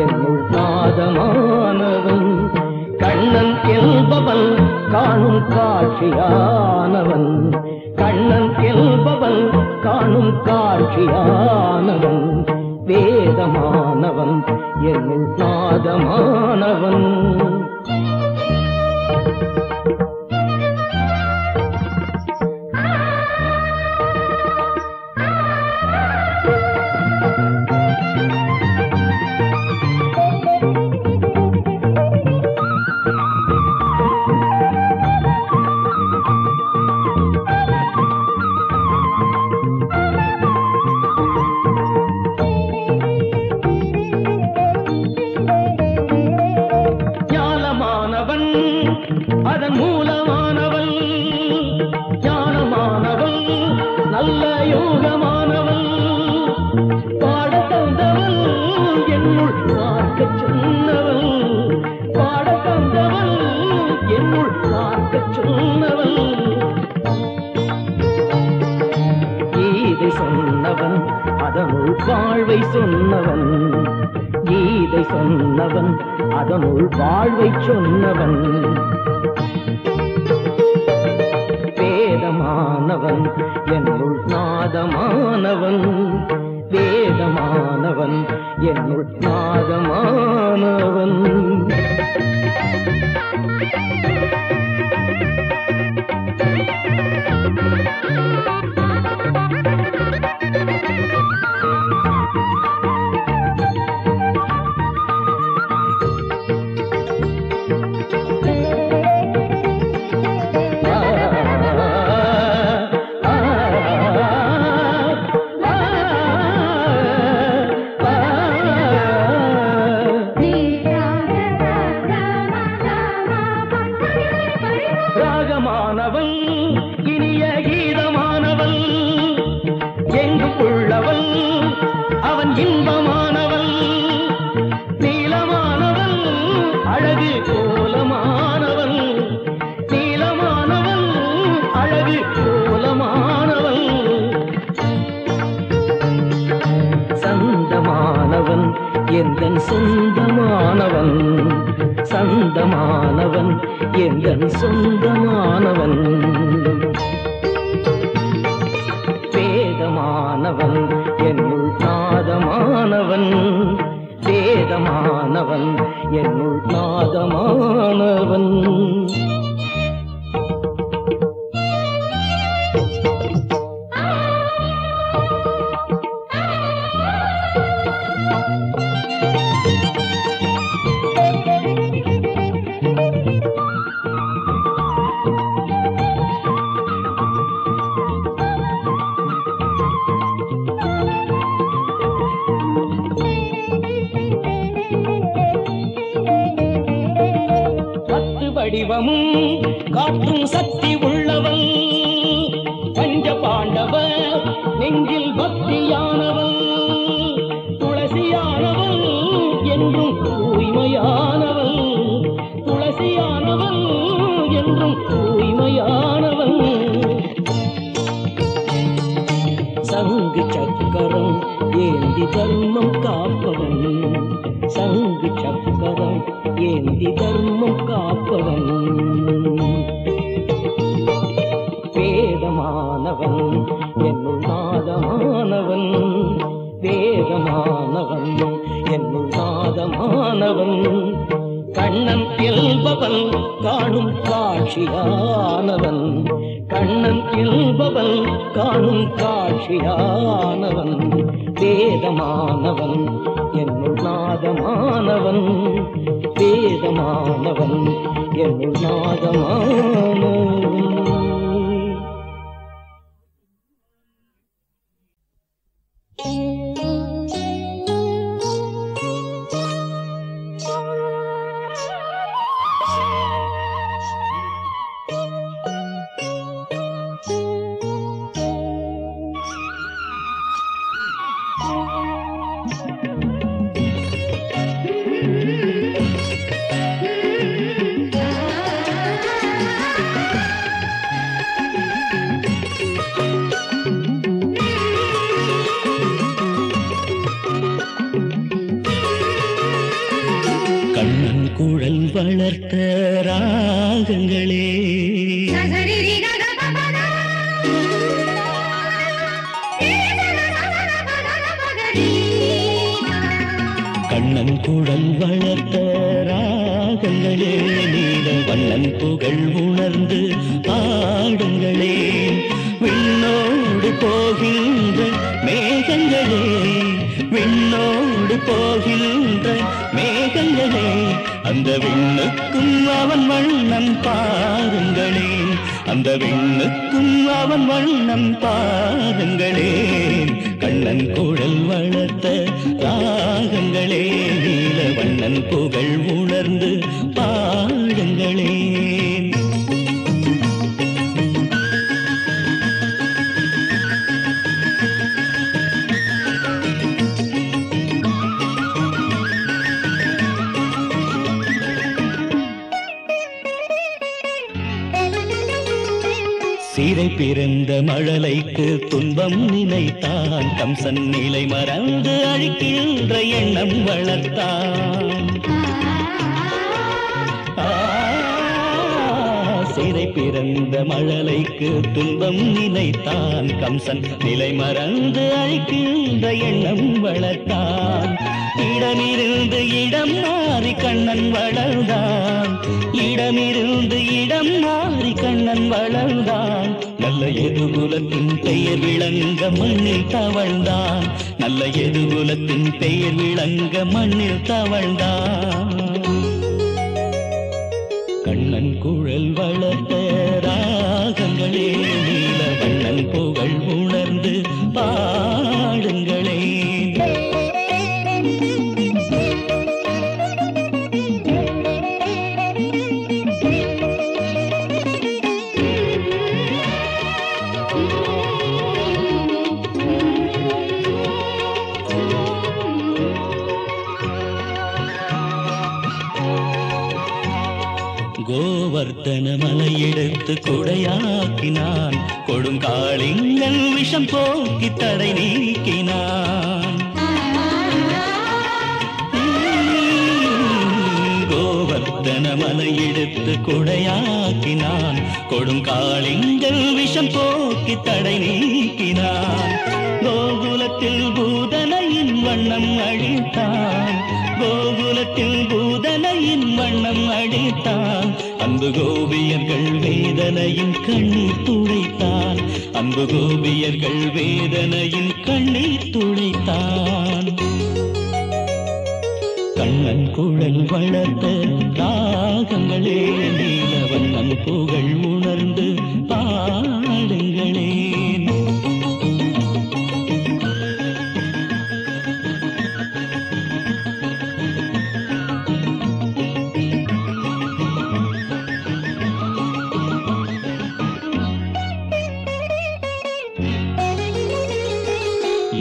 என்னுள் நாதமானவன் கண்ணன் என்பவன் காணும் காட்சியானவன் கண்ணன் என்பவன் காணும் காட்சியானவன் வேதமானவன் என்னுள் நாதமானவன் அதன் மூலமானவன் ஞானமானவன் நல்ல யோகமானவன் பாட தந்தவன் என்னுள் பார்க்க சொன்னவன் பாட தந்தவன் என்னுள் பார்க்க சொன்னவன் கீதை சொன்னவன் அதனுள் வாழ்வை சொன்னவன் கீதை சொன்னவன் அதனுள் வாழ்வை சொன்னவன் வேதமானவன் என்னுள் நாதமானவன் வேதமானவன் என்னுள் நாதமானவன் ராகமானவன் இனிய கீதமானவன் எங்கும் உள்ளவன் அவன் இன்பமானவன் நீலமானவன் அழகு கோலமானவன் நீலமானவன் அழகு கோலமானவன் சந்தமானவன் எந்தன் சொந்தமானவன் சந்தமானவன் எந்தன் சொந்தமானவன் வேதமானவன் என்னுள் நாதமானவன் வேதமானவன் என்னுள் நாதமானவன் வடிவமும் காட்டும் சக்தி உள்ளவன் பஞ்ச பாண்டவ நெஞ்சில் பக்தியானவன் துளசியானவன் என்றும் தூய்மையானவன் துளசியானவன் என்றும் தூய்மையானவன் சங்கு சக்கரம் ஏந்தி தர்மம் காப்பவன் சங்கு சக்கரம் ஏந்தி தர்மம் காப்பவன் வேதமானவன் என்னுள் நாதமானவன் வேதமானவன் என்னுள் நாதமானவன் கண்ணன் என்பவன் காணும் காட்சியானவன் கண்ணன் என்பவன் காணும் காட்சியானவன் வேதமானவன் என்னுள் நாதமானவன் வேதமானவன் என்னுள் நாதமானவன் குழல் வளர்த்த ராகங்களே கண்ணன் குழல் வளர்த்த ராகங்களே நீல வண்ணன் புகழ் உணர்ந்து பாடுங்களே விண்ணோடு போகின்ற மேகங்களே விண்ணோடு போகின்ற மேகங்களே அந்த விண்ணுக்கும் அவன் வண்ணம் பாருங்களே அந்த விண்ணுக்கும் அவன் வண்ணம் பாருங்களே கண்ணன் குழல் வளர்த்த ராகங்களே நீல வண்ணன் புகழ் உணர்ந்து பாடுங்களே சீரை பிறந்த மழலைக்கு துன்பம் நினைத்தான் கம்சன் நிலை மறந்து அழிக்கின்ற எண்ணம் வளர்த்தான் சீரை பிறந்த மழலைக்கு துன்பம் நினைத்தான் கம்சன் நிலை மறந்து அழிக்கின்ற எண்ணம் வளர்த்தான் இடமிருந்து இடம் மாறி கண்ணன் வளர்ந்தான் இடமிருந்து இடம் மாறி கண்ணன் வளர்ந்தான் நல்ல எதுகுலத்தின் பெயர் விளங்க மண்ணில் தவழ்ந்தான் நல்ல எதுகுலத்தின் பெயர் விளங்க மண்ணில் தவழ்ந்தான் கண்ணன் குழல் வளர்த்த ராகங்களே நீல வண்ணன் புகழ் உணர்ந்து பாடுங்களே கோவர்த்தன மலையெடுத்து குடையாக்கினான் கொடுங்காளிங்கள் விஷம் போக்கி தடை நீக்கினான் கோவர்த்தன மலையெடுத்து குடையாக்கினான் கொடுங்காளிங்கள் விஷம் போக்கி தடை நீக்கினான் கோகுலத்தில் பூதனையின் வண்ணம் அழித்தான் கோகுலத்தில் பூதனையின் வண்ணம் அழித்தான் அன்பு கோபியர்கள் வேதனையின் கண்ணீர் துடைத்தான் அன்பு கோபியர்கள் வேதனையின் கண்ணீர் துடைத்தான் கண்ணன் குழல் வளர்த்த ராகங்களே நீல வண்ணன் புகழ் உணர்ந்து பாடுங்களே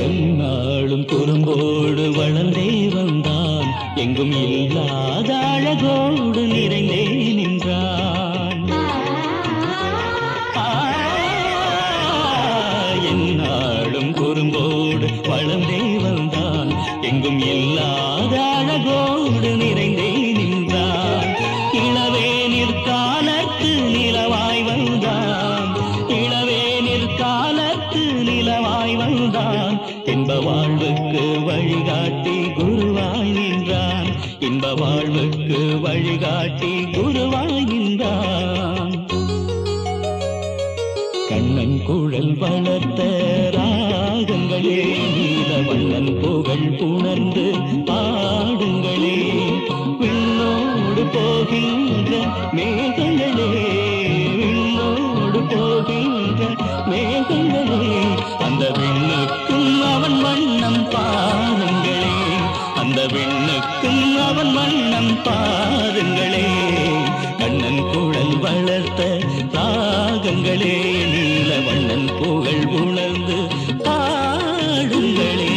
என்னாலும் குறும்போடு வளர்ந்தே வந்தான் எங்கும் இல்லாத அழகோடு நிறைந்தே நின்றான் என்னாலும் குறும்போடு வளர்ந்தே வந்தான் எங்கும் இல்லாத அழகோடு நிறைந்தே நின்றான் இளவேனிற் காலத்து நிலவாய் வந்தான் இளவேனிற் காலத்து நிலவாய் வந்தான் இன்ப வாழ்வுக்கு வழிகாட்டி குருவாய் நின்றான் இன்ப வாழ்வுக்கு வழிகாட்டி குருவாய் நின்றான் கண்ணன் குழல் வளர்த்த ராகங்களே நீல வண்ணன் புகழ் உணர்ந்து பாடுங்களே விண்ணோடு போகின்ற மேகங்களே விண்ணோடு போகின்ற மேகங்களே அந்த விண்ணுக்கும் அவன் வண்ணம் பாருங்களே அந்த விண்ணுக்கும் அவன் வண்ணம் பாருங்களே கண்ணன் குழல் வளர்த்த ராகங்களே நீல வண்ணன் புகழ் உணர்ந்து பாடுங்களே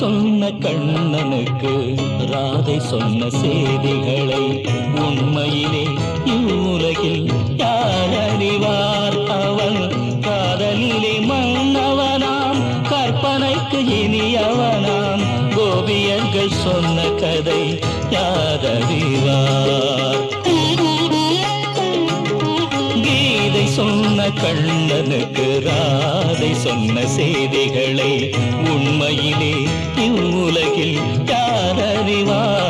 சொன்ன கண்ணனுக்கு ராதை சொன்ன செய்திகளை உண்மையிலே இவ்வுலகில் யார் அறிவார்? அவன் காதலிலே மன்னவனாம், கற்பனைக்கு இனியவனாம். கோபியர்கள் சொன்ன கதை யார் அறிவார்? கீதை சொன்ன கண்ணனுக்கு ராதை சொன்ன செய்திகளை உண்மையிலே இவ்வுலகில் யார் அறிவார்?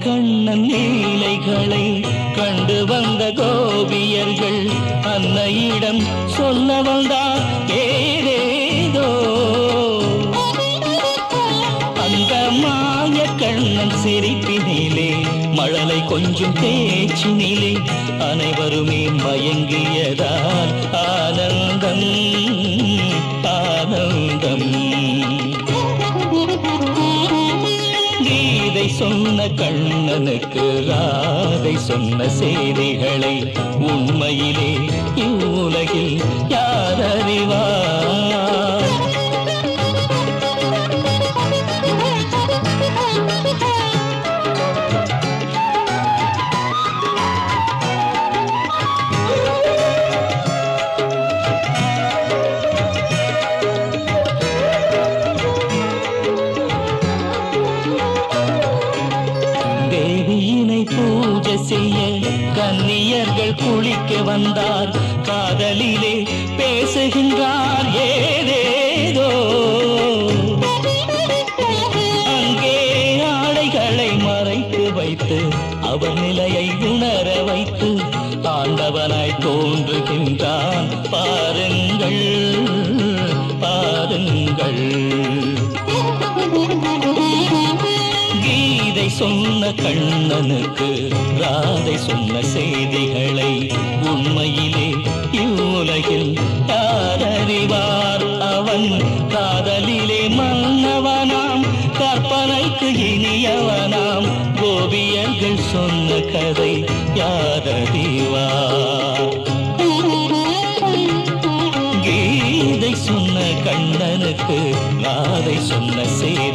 கண்ணன் லீலைகளை கண்டு வந்த கோபியர்கள் அன்னையிடம் சொல்ல வந்தார் ஏதேதோ. அந்த மாய கண்ணன் சிரிப்பினிலே மழலை கொஞ்சம் பேச்சினிலே அனைவருமே மயங்கியதால் ஆனந்தம் ஆனந்தம். கீதை சொன்ன கண்ணனுக்கு ராதை சொன்ன செய்திகளை உண்மையிலே இவ்வுலகில் யார் அறிவார்? பூஜை செய்ய கன்னியர்கள் குளிக்க வந்தார், காதலிலே பேசுகின்றார் ஏதேதோ. அங்கே ஆடைகளை மறைத்து வைத்து அவர் நிலையை உணர வைத்து ஆண்டவனாய் தோன்றுகின்றான். பாருங்கள் பாருங்கள். கீதை சொன்ன கண்ணனுக்கு ராதை சொன்ன செய்திகளை உண்மையிலே இவ்வுலகில் யார் அறிவார்? அவன் காதலிலே மன்னவனாம், கற்பனைக்கு இனியவனாம். கோபியர்கள் சொன்ன கதை யார் அறிவார்? கீதை சொன்ன கண்ணனுக்கு ராதை சொன்ன செய்தி